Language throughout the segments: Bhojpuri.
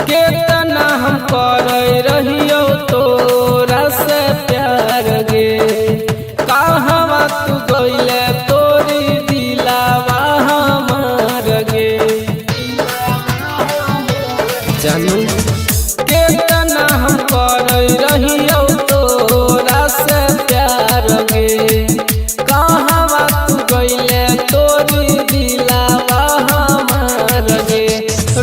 केतना हम कर रहियो तोरा से प्यार गे, कहवा तू गइले तोरी दिलावा हमार गे। जानू केतना हम कर रहियो तोरा से प्यार गे, कहवा तू गइले तोरी दिलावा हमार गे।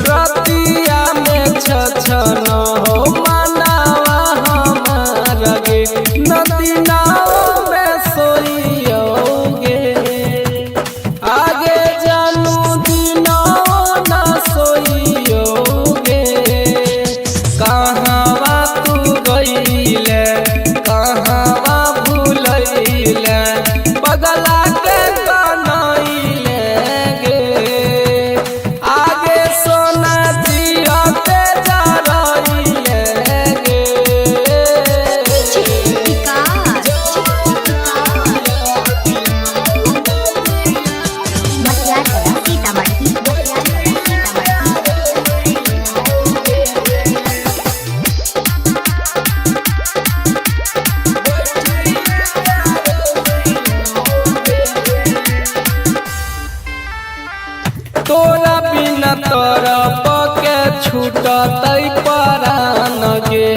रतिया में छछन हो मनावा हमार गे, नदी नाव में सोइयोगे आगे जानू दिनो न सोइयोगे। कहवा तू गइले कहवा भूलैले पगला के कनैले गे। आगे सोना जियते जरैले गे। तोरा बिना तरफ के छूटतै परान गे,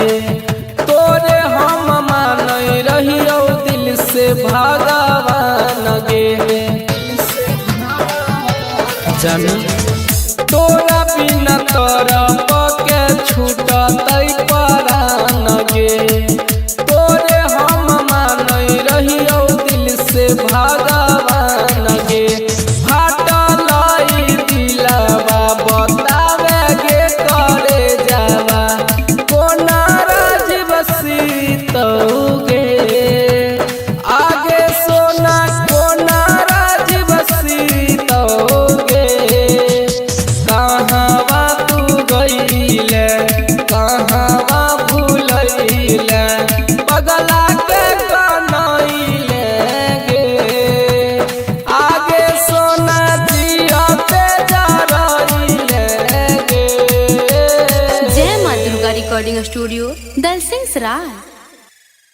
तोरे हम मानै रहियो दिल से भगवान गे। जानू तोरा बिना तरफ के छूटतै परान गे, तोरे हम मानै रहियो दिल से भगवान गे। आगे सोना कोना राजीव सीतोगे। कहवा तू गइले कहवा भूलैले पगला के कनैले गे। आगे सोना जियते जरैले गे। जय मां दुर्गा रिकॉर्डिंग स्टूडियो दलसिंह सराय।